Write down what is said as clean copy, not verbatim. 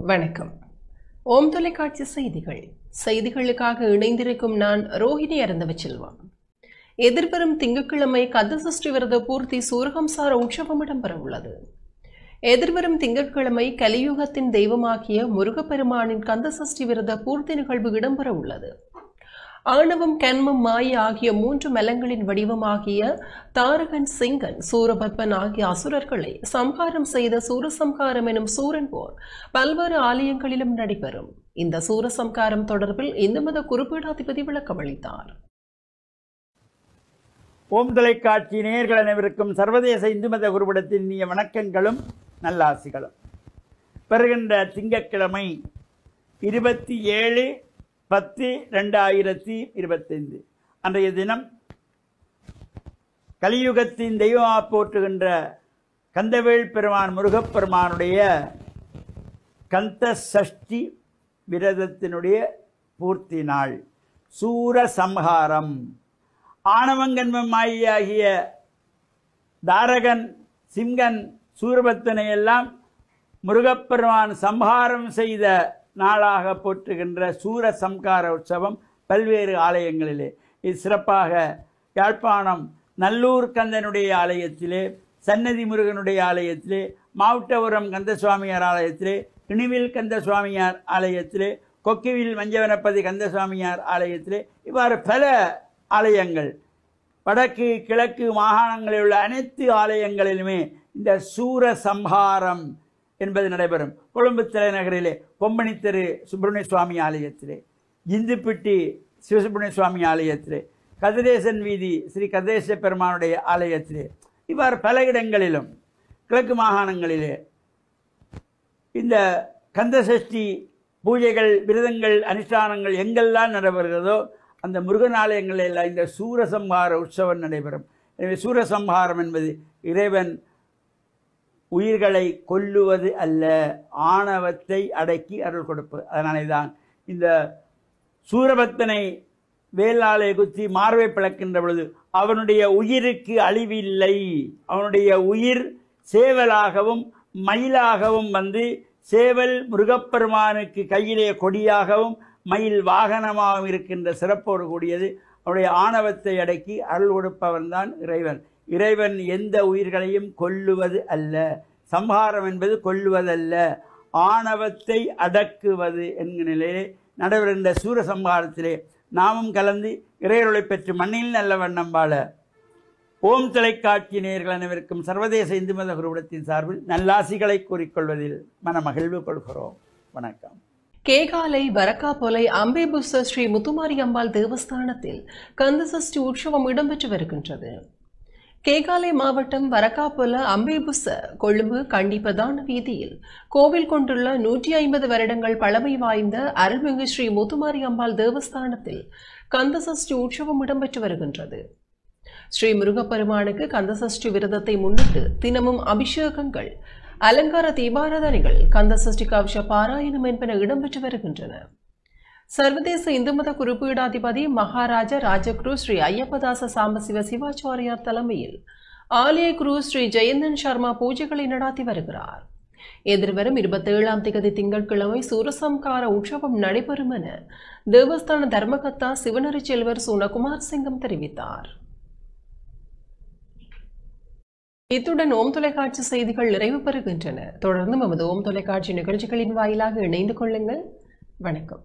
வணக்கம். ஓம் தொலைக்காட்சி செய்திகள். செய்திகளுக்காக இணைந்திருக்கும் நான் ரோஹிணி அறந்தவச்செல்வம். எதிர்வரும் திங்கட்கிழமை கந்தசஷ்டி விரத பூர்த்தி சூரகம்சார உற்சவம் இடம்பெற உள்ளது. எதிர்வரும் திங்கட்கிழமை கலியுகத்தின் தெய்வமாகிய முருகப்பெருமானின் கந்தசஷ்டி விரத பூர்த்தி நிகழ்வு இடம்பெற உள்ளது. ஆணவம், கன்மம், மாயை ஆகிய மூன்று மலங்களின் வடிவமாகிய தாரகன், சிங்கன், சூரபத்மன் ஆகிய அசுரர்களை சம்ஹாரம் செய்த சூரசம்ஹாரம் எனும் சூரன் போர் பல்வேறு ஆலயங்களிலும் நடைபெறும். இந்த சூரசம்ஹாரம் தொடர்பில் இந்து மத குறிப்பீடாதிபதி விளக்கம் அளித்தார். ஓம் தொலைக்காட்சி நேயர்கள் அனைவருக்கும் சர்வதேச இந்து மத குருபடத்தின் இனிய வணக்கங்களும் நல்லாசிகளும். வருகின்ற திங்கட்கிழமை 27/10/2025 அன்றைய தினம் கலியுகத்தின் தெய்வமாக போற்றுகின்ற கந்தவேல் பெருமான் முருகப்பெருமானுடைய கந்த சஷ்டி விரதத்தினுடைய பூர்த்தி நாள். சூரசம்ஹாரம். ஆணவங்கன்மம் மாயாகிய தாரகன், சிங்கன், சூரபத்மனை எல்லாம் முருகப்பெருமான் சம்ஹாரம் செய்த நாளாக போற்றுகின்ற சூரசம்ஹார உற்சவம் பல்வேறு ஆலயங்களிலே, இது சிறப்பாக யாழ்ப்பாணம் நல்லூர் கந்தனுடைய ஆலயத்திலே, சன்னதி முருகனுடைய ஆலயத்திலே, மாவட்டபுரம் கந்தசுவாமியார் ஆலயத்திலே, இணுவில் கந்தசுவாமியார் ஆலயத்திலே, கொக்கிவில் மஞ்சவனப்பதி கந்தசுவாமியார் ஆலயத்திலே, இவ்வாறு பல ஆலயங்கள், வடக்கு கிழக்கு மாகாணங்களில் உள்ள அனைத்து ஆலயங்களிலுமே இந்த சூரசம்ஹாரம் என்பது நடைபெறும். கொழும்பு தலைநகரிலே கொம்பனி தெரு சுப்பிரமணிய சுவாமி ஆலயத்திலே, இந்துப்பிட்டி சிவசுப்பிரமணிய சுவாமி ஆலயத்திலே, கதிரேசன் வீதி ஸ்ரீ கதிரேச பெருமானுடைய ஆலயத்திலே, இவ்வாறு பல இடங்களிலும் கிழக்கு மாகாணங்களிலே இந்த கந்தசஷ்டி பூஜைகள், விரதங்கள், அனுஷ்டானங்கள் எங்கெல்லாம் நடைபெறுகிறதோ அந்த முருகன் ஆலயங்களில் எல்லாம் இந்த சூரசம்ஹார உற்சவம் நடைபெறும். எனவே சூரசம்ஹாரம் என்பது இறைவன் உயிர்களை கொல்லுவது அல்ல, ஆணவத்தை அடக்கி அருள் கொடுப்பது. அதனாலே தான் இந்த சூரபத்மனை வேலாலை குத்தி மார்பை பிளக்கின்ற பொழுது அவனுடைய உயிருக்கு அழிவில்லை, அவனுடைய உயிர் சேவலாகவும் மயிலாகவும் வந்து, சேவல் முருகப்பெருமானுக்கு கையிலே கொடியாகவும் மயில் வாகனமாகவும் இருக்கின்ற சிறப்போடு கூடியது. அவருடைய ஆணவத்தை அடக்கி அருள் கொடுப்பவன் தான் இறைவன். இறைவன் எந்த உயிர்களையும் கொல்லுவது அல்ல. சம்ஹாரம் என்பது கொல்லுவதல்ல, ஆணவத்தை அடக்குவது என்கிற நிலையிலே நடைபெறுகின்ற சூரசம்ஹாரத்திலே நாமும் கலந்து இறையருளை பெற்று மண்ணில் நல்ல வண்ணம் வாழ ஓம் தொலைக்காட்சி நேயர்கள் அனைவருக்கும் சர்வதேச இந்து மத குருபடத்தின் சார்பில் நல்லாசிகளை கூறிக்கொள்வதில் மனமகிழ்வு கொள்கிறோம். வணக்கம். கேகாலை வரக்காபொலை அம்பேபுச ஸ்ரீ முத்துமாரி அம்பாள் தேவஸ்தானத்தில் கந்தசஷ்டி உற்சவம் இடம்பெற்று வருகின்றது. கேகாலை மாவட்டம் வரக்காபொல அம்பேபுச கொழும்பு கண்டி பிரதான வீதியில் கோவில் கொண்டுள்ள 150 வருடங்கள் பழமை வாய்ந்த அருள்மிகு ஸ்ரீ முத்துமாரி அம்பாள் தேவஸ்தானத்தில் கந்தசஷ்டி உற்சவம் இடம்பெற்று வருகின்றது. ஸ்ரீ முருகப்பெருமானுக்கு கந்தசஷ்டி விரதத்தை முன்னிட்டு தினமும் அபிஷேகங்கள், அலங்கார தீபாராதனைகள், கந்தசஷ்டி கவச பாராயணம் என்பன இடம்பெற்று வருகின்றன. சர்வதேச இந்து மத குறிப்பீடாதிபதி மகாராஜா ராஜகுரு ஸ்ரீ ஐயப்பதாச சாம்பசிவ சிவாச்சாரியார் தலைமையில் ஆலய குரு ஸ்ரீ ஜெயந்தன் சர்மா பூஜைகளை நடாத்தி வருகிறார். எதிர்வரும் 27ஆம் தேதி திங்கட்கிழமை சூரசம்ஹார உற்சவம் நடைபெறும் என தேவஸ்தான தர்மகர்த்தா சிவனரி செல்வர் சூனகுமார் சிங்கம் தெரிவித்தார். இத்துடன் ஓம் தொலைக்காட்சி செய்திகள் நிறைவு பெறுகின்றன. தொடர்ந்து நமது ஓம் தொலைக்காட்சி நிகழ்ச்சிகளின் வாயிலாக இணைந்து கொள்ளுங்கள். வணக்கம்.